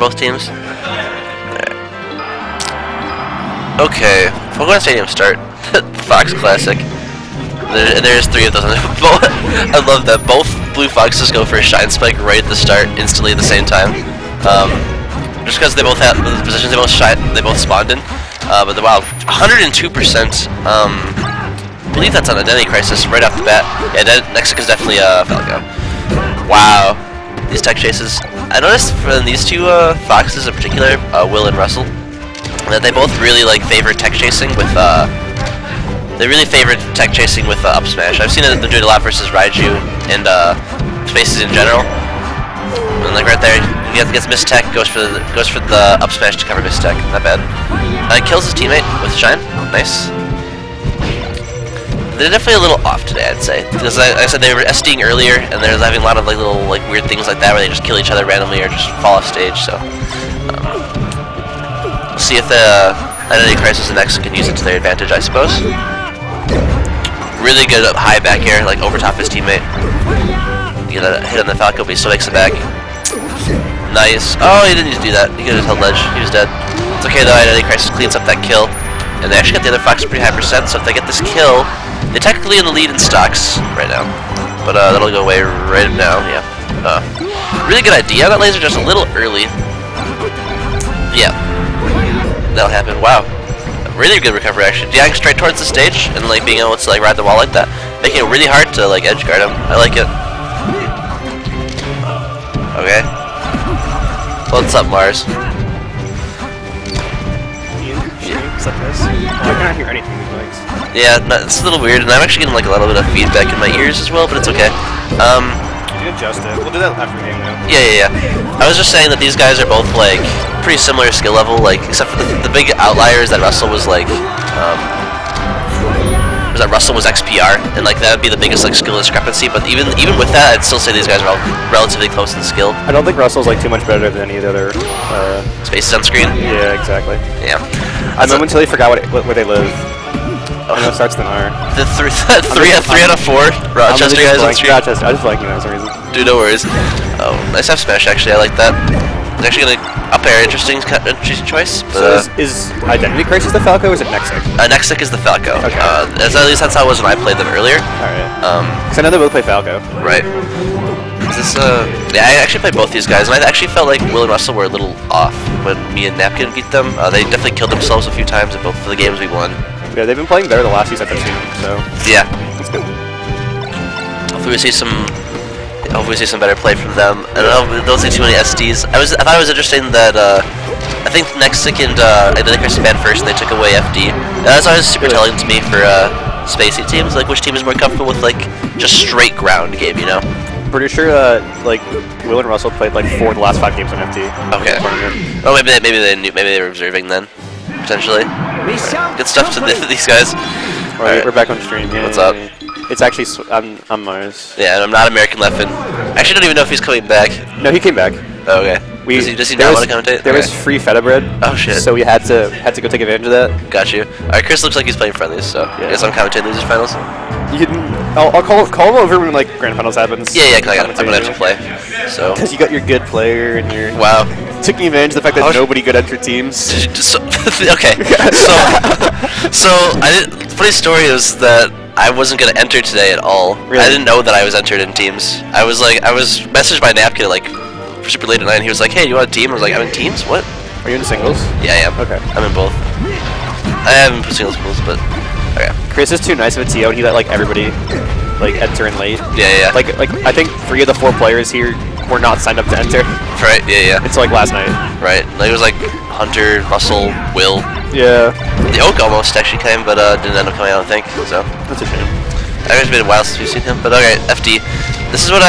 both teams. Okay, Pokemon Stadium start. Fox Classic. There's 3 of those. I love that both Blue Foxes go for a Shine Spike right at the start, instantly at the same time. Just because they both have the positions they both spawned in. But wow, 102%. I believe that's on Identity Crisis right off the bat. Yeah, Nexic is definitely Falco. Wow, these tech chases. I noticed from these two foxes in particular, Will and Russell, that they both really like favor tech chasing with they really favor tech chasing with up smash. I've seen them do it a lot versus Raiju and spaces in general. And like right there, he gets Miss Tech, goes for the up smash to cover Miss Tech. Not bad. Kills his teammate with Shine. Nice. They're definitely a little off today, I'd say, because I said they were SDing earlier, and they're having a lot of like little like weird things like that where they just kill each other randomly or just fall off stage. So we'll see if the Identity Crisis and Nexic can use it to their advantage, I suppose. Really good high back air, like over top his teammate. You get a hit on the Falco, but he still makes it back. Nice. Oh, he didn't need to do that. He could have held ledge. He was dead. It's okay though. Identity Crisis cleans up that kill, and they actually got the other Fox pretty high %. So if they get this kill, they're technically in the lead in stocks right now. But that'll go away right now. Yeah. Really good idea on that laser, just a little early. Yeah. That'll happen. Wow. Really good recovery actually. Diang straight towards the stage and like being able to like ride the wall like that, making it really hard to like edge guard him. I like it. Okay. What's up, Mars? Like this. I cannot hear anything these mics. Yeah, no, it's a little weird, and I'm actually getting like a little bit of feedback in my ears as well, but it's okay. You can adjust it. We'll do that after the game now. Yeah. I was just saying that these guys are both like pretty similar skill level, like except for the big outlier is that Russell was like Russell was XPR, and like that would be the biggest like skill discrepancy. But even with that, I'd still say these guys are all relatively close in skill. I don't think Russell's like too much better than any of the other spaces on screen. Yeah, exactly. Yeah. I momentarily forgot where they live. I know it starts with an R. The three out of 4 Rochester guys on stream. Rochester. I was just blanking that for some reason. Dude, no worries. Oh, nice F smash actually. I like that. It's actually gonna up air. Interesting choice. But, so is Identity Crisis the Falco or is it Nexic? Nexic is the Falco. Okay. At least that's how it was when I played them earlier. Alright. Because I know they both play Falco. Right. Is this yeah, I actually played both these guys, and I actually felt like Will and Russell were a little off when me and Napkin beat them. They definitely killed themselves a few times in both of the games we won. Yeah, they've been playing better the last few sets I've seen, so yeah, that's good. Hopefully we see some better play from them. I don't see too many SDs. I thought it was interesting that I think Nexic and Identity Crisis banned first, and they took away FD. That's always super telling to me for spacey teams, like which team is more comfortable with like just straight ground game, you know? Pretty sure like Will and Russell played like 4 of the last 5 games on FD. Okay. Oh, maybe they were observing then, potentially. Good stuff to these guys. Right, we're back on stream. Yeah, what's up? It's actually I'm Mars. Yeah, and I'm not American Leffen. I actually don't even know if he's coming back. No, he came back. Oh, okay. Does he not want to commentate? There was free feta bread. Oh shit. So we had to go take advantage of that. Got you. Alright, Chris looks like he's playing friendlies, so I guess I'm commentating losers finals. You can. I'll call him over when like grand finals happens. Yeah, because I'm gonna have to play. So. Because you got your good player and your. Wow. Taking advantage of the fact that nobody good entered teams. So, okay. So funny story is that I wasn't gonna enter today at all. Really? I didn't know that I was entered in teams. I was messaged by Napkin like super late at night, and he was like, "Hey, you want a team?" I was like, "I'm in teams. What?" Are you in singles? Yeah, I am. Okay. I'm in both. I haven't put singles, but okay. Chris is too nice of a TO, and he let like everybody like enter in late. Yeah. Like I think 3 of the 4 players here were not signed up to enter. Right. Yeah. It's like last night. Right. Like it was like Hunter, Russell, Will. Yeah. The Oak almost actually came, but didn't end up coming. I don't think. So that's a shame. It's been a while since we've seen him, but okay, FD. This is what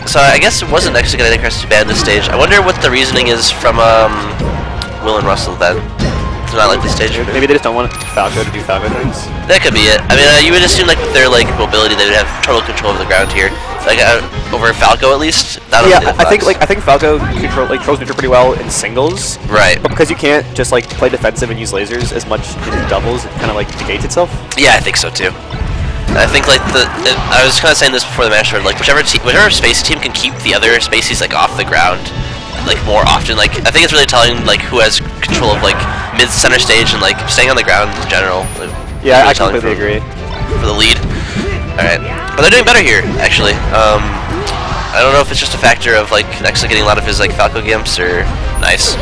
so I guess it wasn't Nexic and Identity to ban this stage. I wonder what the reasoning is from Will and Russell then. To not like this stage. Maybe they just don't want Falco to do Falco things. That could be it. I mean, you would assume like with their like mobility, they would have total control of the ground here. Like over Falco at least. Yeah, I think Falco controls neutral pretty well in singles. Right. But because you can't just like play defensive and use lasers as much in doubles, it kind of like negates itself. Yeah, I think so too. I think like I was kind of saying this before the match started. Like whichever space team can keep the other spaces like off the ground, like more often. Like I think it's really telling like who has control of like mid center stage and like staying on the ground in general. Like, yeah, really I completely agree. For the lead. All right, but they're doing better here actually. I don't know if it's just a factor of like Nexic getting a lot of his like Falco gimps or nice.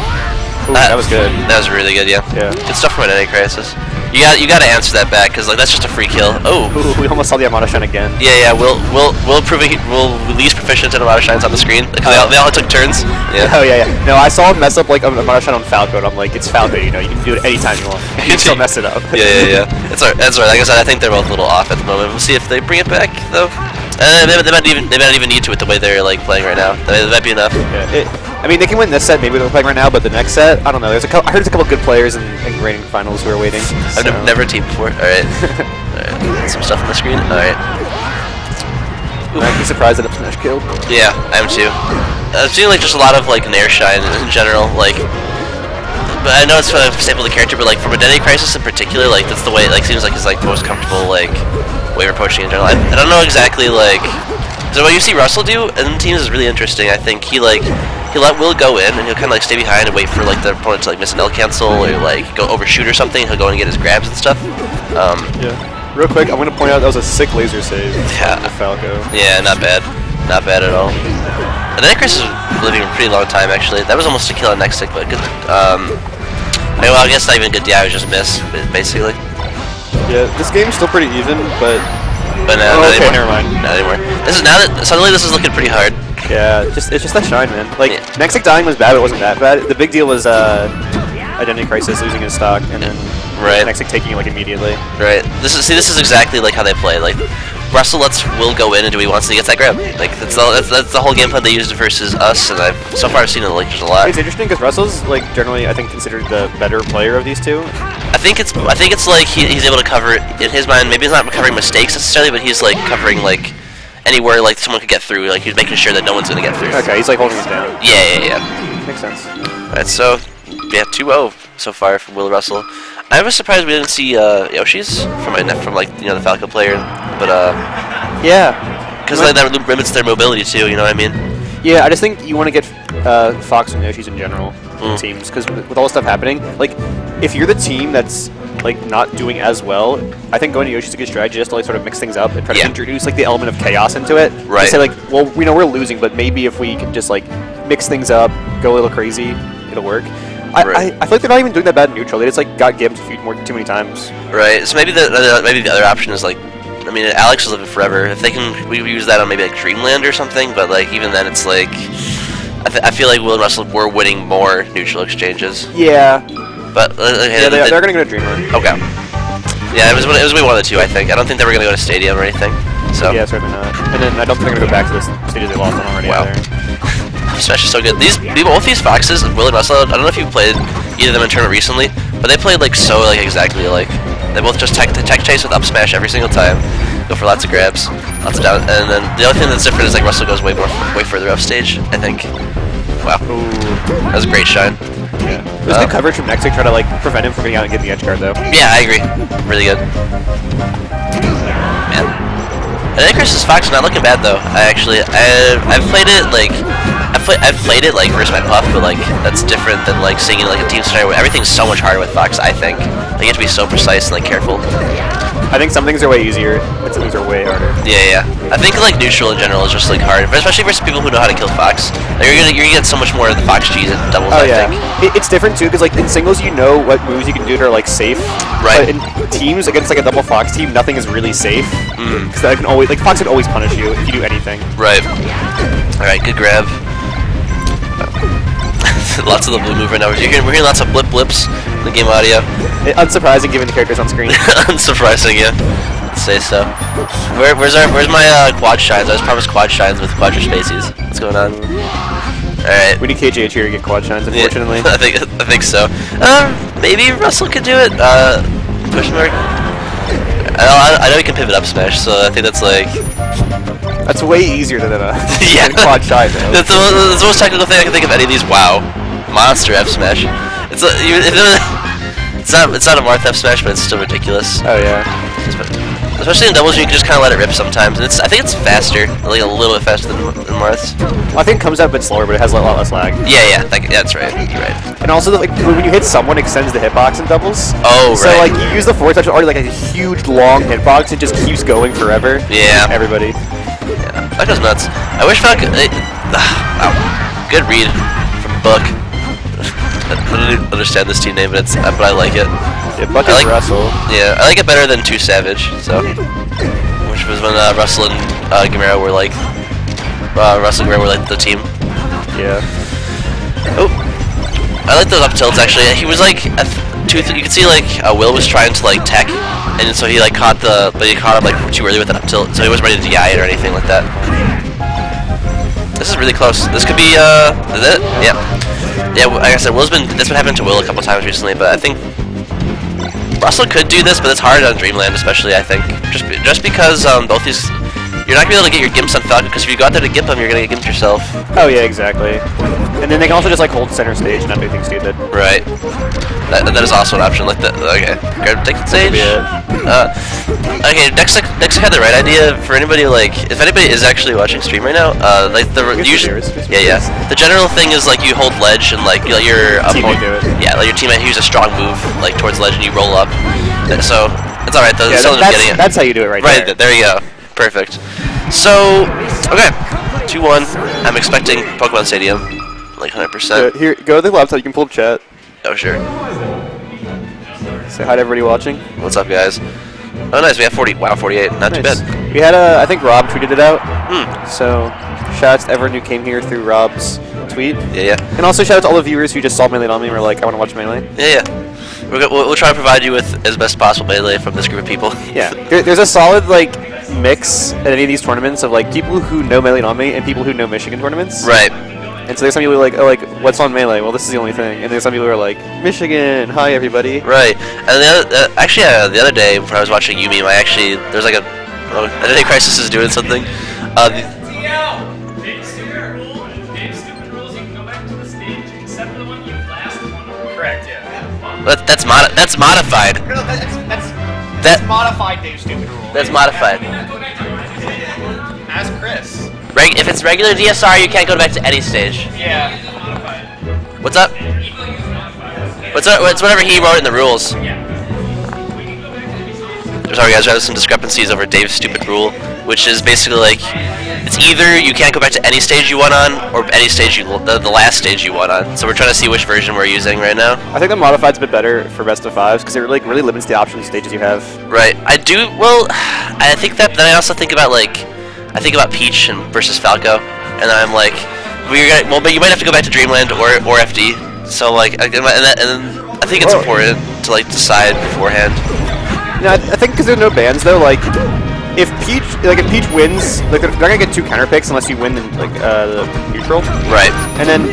Ooh, that was good. That was really good, yeah. Yeah. Good stuff from Identity Crisis. You got to answer that back because like that's just a free kill. Oh. Ooh, we almost saw the Armada shine again. Yeah. We'll least proficient in Armada shines on the screen. Like, they all took turns. Yeah. Oh yeah. No, I saw him mess up like Armada shine on Falco, and I'm like, it's Falco, you know, you can do it anytime you want. You can still mess it up. Yeah. That's right. Like I said, I think they're both a little off at the moment. We'll see if they bring it back though. They might not even need to with the way they're like playing right now. That might be enough. Yeah. I mean, they can win this set, maybe they're playing right now, but the next set, I don't know. I heard there's a couple good players in grading finals who are waiting. I've never teamed before. All right. Some stuff on the screen. All right. I'm actually surprised that Up Smash killed. Yeah, I am too. I've seen like just a lot of like Nair shine in general, like. But I know it's a staple of the character, but like from Identity Crisis in particular, like that's the way it like seems like his like most comfortable like way of approaching in general. I don't know exactly like. So what you see Russell do in teams is really interesting. I think he'll let Will go in and he'll kind of like stay behind and wait for like the opponent to like miss an L cancel or like go overshoot or something. He'll go and get his grabs and stuff. Yeah. Real quick, I'm gonna point out that was a sick laser save. Yeah. With Falco. Yeah, not bad at all. And then Chris is living a pretty long time actually. That was almost a kill on Nexic, but good. Well, I guess not even good. Yeah, it was just a miss basically. Yeah, this game's still pretty even, but no, okay, anymore. never mind. Not anymore. Suddenly this is looking pretty hard. Yeah, it's just that shine, man. Like Nexic dying was bad, but it wasn't that bad. The big deal was Identity Crisis losing his stock and then Nexic taking it like immediately. Right. This is exactly like how they play. Like Russell lets Will go in and do what he wants and he gets that grab. Like that's the whole game plan they used versus us, and so far I've seen it like just a lot. It's interesting because Russell's like generally I think considered the better player of these two. I think it's like he's able to cover in his mind. Maybe he's not covering mistakes necessarily, but he's like covering like anywhere like someone could get through. Like he's making sure that no one's gonna get through. Okay, he's like holding it down. Yeah. Makes sense. Alright, so yeah, 2-0 so far from Will Russell. I was surprised we didn't see Yoshi's from like the Falco player, but yeah, because like that limits their mobility too. You know what I mean? Yeah, I just think you want to get Fox and Yoshi's in general teams because with all the stuff happening, like if you're the team that's like not doing as well, I think going to Yoshi's a good strategy just to like sort of mix things up and try to introduce like the element of chaos into it. Right. To say like, well, we know we're losing, but maybe if we can just like mix things up, go a little crazy, it'll work. I feel like they're not even doing that bad in neutral. They just like got gimped too many times. Right. So maybe the other option is like, I mean, Alex is living forever. If they can, we use that on maybe like Dreamland or something. But like even then, it's like I feel like Will and Russell were winning more neutral exchanges. Yeah. But yeah, they're gonna go to Dreamland. Okay. Yeah, it was one of the two. I think. I don't think they were gonna go to Stadium or anything. So. Yeah, certainly not. And then I don't think they're gonna go back to this stage they lost on already either. Smash is so good. Both these Foxes, Will and Russell, I don't know if you played either of them in tournament recently, but they played like so like exactly like they both just tech chase with up smash every single time, go for lots of grabs, lots of down, and then the only thing that's different is like Russell goes way further up stage. I think. Wow, that was a great shine. Yeah. It was good coverage from Nexic, trying to like prevent him from getting out and getting the edge guard though. Yeah, I agree. Really good. Man. I think Chris's Fox is not looking bad though. I've played it like I've played it like versus my Puff, but like that's different than like seeing it like a team scenario where everything's so much harder with Fox. I think like, you have to be so precise and like careful. I think some things are way easier, and some things are way harder. Yeah. I think like neutral in general is just like hard, but especially versus people who know how to kill Fox. Like, you're gonna get so much more of the Fox G's and doubles. Oh, I think. It's different too, because like in singles you know what moves you can do that are like safe. Right. But in teams against like a double Fox team, nothing is really safe. Because I can always Fox can always punish you if you do anything. Right. All right. Good grab. Lots of the blue move right now. We're hearing lots of blips in the game audio. Unsurprising given the characters on screen. Unsurprising, yeah. Let's say so. Where's my quad shines? I was promised quad shines with quadra spacies. What's going on? Alright. We need KJH here to get quad shines, unfortunately. Yeah, I think so. Maybe Russell could do it. Question mark. I know he can pivot up smash, so I think that's like. That's way easier than a quad shine. That's the most technical thing I can think of any of these. Wow, monster F smash. It's not a Marth F smash, but it's still ridiculous. Oh yeah. Especially in doubles, you can just kind of let it rip sometimes. And I think it's faster, like a little bit faster than Marth's. Well, I think it comes out a bit slower, but it has a lot less lag. Yeah, that's right. You're right. And also, like when you hit someone, it extends the hitbox in doubles. Oh, so, right. So like you use the forward touch already like a huge long hitbox, and just keeps going forever. Yeah. Everybody. Yeah, that goes nuts. I wish Falco. Wow. Good read from Buck. I don't understand this team name, but I like it. Yeah, Buck and Russell. Yeah, I like it better than Too Savage. So, which was when Russell and Gamera were like, Russell and Gamera were like the team. Yeah. Oh, I like those up tilts actually. He was like, you could see like Will was trying to like tech, and so he like caught him like too early with an up tilt, so he wasn't ready to DI it or anything like that. This is really close. This could be is it? Yeah. Yeah, like I said, that's been happening to Will a couple times recently, but I think Russell could do this, but it's hard on Dreamland, especially, I think. Just because both these... You're not going to be able to get your gimps on Falco, because if you go out there to gimp them, you're going to get gimped yourself. Oh, yeah, exactly. And then they can also just, like, hold center stage and not do anything stupid. Right. That is also an option. Like okay. Take the stage. Okay, Nexic had the right idea. For anybody, like, if anybody is actually watching stream right now, like, usually... Yeah. The general thing is, like, you hold ledge and, like, you let your opponent... Yeah, let your teammate use a strong move, like, towards ledge and you roll up. So, it's alright, though. Yeah, that's how you do it right there. Right, there you go. Perfect. So, okay. 2-1. I'm expecting Pokemon Stadium. Like 100%. Here, go to the laptop, you can pull up chat. Oh, sure. Say hi to everybody watching. What's up, guys? Oh, nice. We have 40. Wow, 48. Not too bad. We had I think Rob tweeted it out. So, shout out to everyone who came here through Rob's tweet. Yeah. And also shout out to all the viewers who just saw Melee on me and were like, I want to watch Melee. Yeah. We'll try to provide you with as best possible Melee from this group of people. Yeah. There's a solid, like, mix at any of these tournaments of, like, people who know Melee on me and people who know Michigan tournaments. Right. And so there's some people who are like, oh, like, what's on Melee? Well, this is the only thing. And there's some people who are like, Michigan, hi everybody. Right. And the other day when I was watching Yumi, there's like Identity Crisis is doing something. Dave's stupid rules, you can go back to the stage except for the one you last won. Correct, yeah. That's modified. No, that's modified Dave's stupid rule. That's modified. Ask Chris. If it's regular DSR, you can't go back to any stage. Yeah. What's up? It's whatever he wrote in the rules. Sorry guys, we have some discrepancies over Dave's stupid rule, which is basically like, it's either you can't go back to any stage you won on, or any stage the last stage you won on. So we're trying to see which version we're using right now. I think the modified's a bit better for best of fives, because it like really limits the options stages you have. Right. I think that, but then I also think about Peach versus Falco, and then I'm like, but you might have to go back to Dreamland or FD. So like, and I think it's important to like decide beforehand. No, I think because there are no bans though. Like, if Peach wins, like they're not gonna get 2 counter picks unless you win the neutral. Right. And then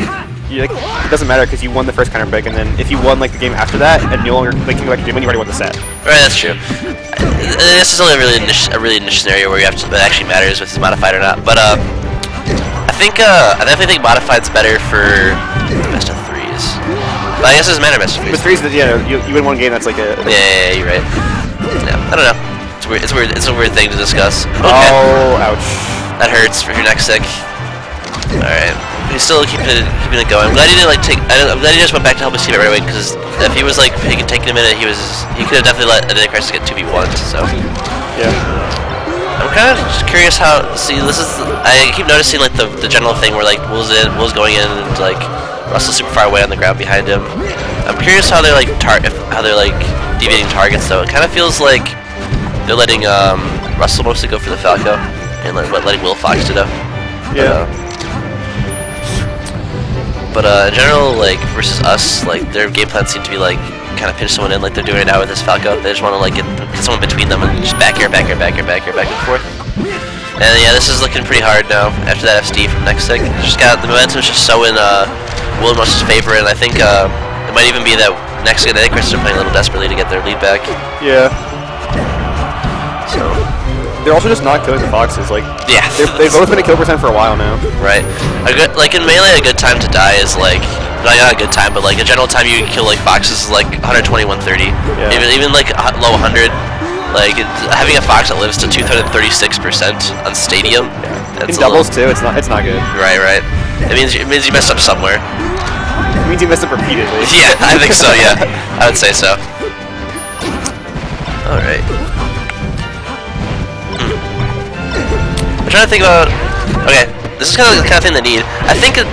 it doesn't matter because you won the first counter pick, and then if you won like the game after that, and you longer can go back to Dreamland, you already won the set. Right, that's true. This is only a really niche scenario where you have to, that actually matters if it's modified or not. But I definitely think modified's better for best of 3s. But I guess it doesn't matter best of 3s. With 3s, you win one game. That's like a. Yeah, you're right. Yeah, I don't know. It's weird. It's a weird thing to discuss. Okay. Oh, ouch. That hurts for your Nexic. All right. He's still keeping it going. I'm glad he didn't I'm glad he just went back to help his teammate right away, because if he was like taking a minute, he could have definitely let Identity Crisis get 2v1. So. Yeah. I'm kind of just curious how. See, I keep noticing like the general thing where like Will's going in and like Russell's super far away on the ground behind him. I'm curious how they're like deviating targets though. It kind of feels like they're letting Russell mostly go for the Falco and letting Will Fox do it. Yeah. But in general, like versus us, like their game plan seemed to be like kind of pinch someone in, like they're doing it now with this Falco. They just want to like get someone between them and just back and forth. And yeah, this is looking pretty hard now after that FD from Nexic. The momentum's just so in Will Rush's favor, and I think it might even be that Nexic and Identity Crisis are playing a little desperately to get their lead back. Yeah. So. They're also just not killing the foxes. Like, yeah, they've both been a kill percent for a while now. Right. Like in Melee, a good time to die is like not a good time, but like a general time you kill like foxes is like 120, 130. Yeah. Even like low 100. Like having a Fox that lives to 236% on Stadium. In doubles too, it's not good. Right. It means you messed up somewhere. It means you messed up repeatedly. Yeah, I think so. Yeah, I would say so. All right. I'm trying to think about. Okay, this is kind of the kind of thing they need. I think the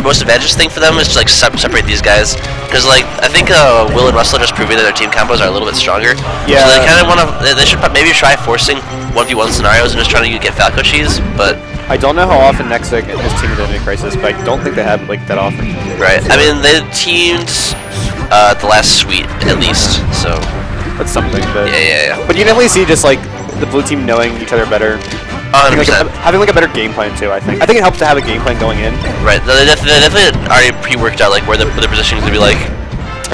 most advantageous thing for them is to like separate these guys, because like I think Will and Russell are just proving that their team combos are a little bit stronger. Yeah. So they kind of want to. They should maybe try forcing 1v1 scenarios and just trying to get Falco cheese, but. I don't know how often Nexic and his team are in Crisis, but I don't think they have like that often. Right. I mean, they teamed the last suite at least, so. That's something, but yeah. But you definitely see just like the blue team knowing each other better. 100%. Having like a better game plan too, I think. I think it helps to have a game plan going in. Right. They definitely already pre-worked out like where their position is gonna be, like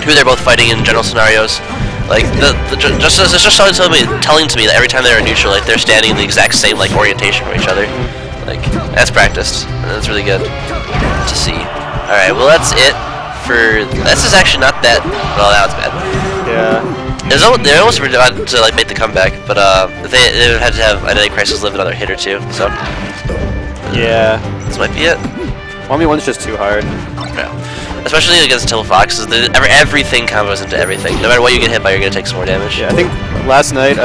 who they're both fighting in general scenarios. Like it's just telling to me that every time they're in neutral, like they're standing in the exact same like orientation for each other. Like that's practiced. And that's really good to see. All right. Well, that's it for. This is actually not that. Well, that was bad. Yeah. They almost were about to like make the comeback, but they would have to have Identity Crisis live another hit or two. So yeah, this might be it. 1v1's just too hard. Yeah. Especially against Tilted Fox, everything combos into everything. No matter what you get hit by, you're gonna take some more damage. Yeah, I think last night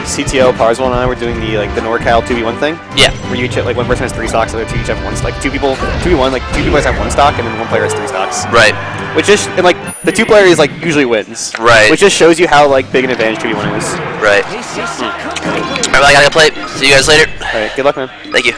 CTO, Parswell, and I were doing the NorCal 2v1 thing. Yeah. Where you each like one person has 3 stocks, the other two each have 1 stock. Like 2v1, like 2 people have 1 stock, and then 1 player has 3 stocks. Right. Which is and like the 2 players like usually wins. Right. Which just shows you how like big an advantage 2v1 is. Right. Alright, well, I gotta play. See you guys later. Alright, good luck, man. Thank you.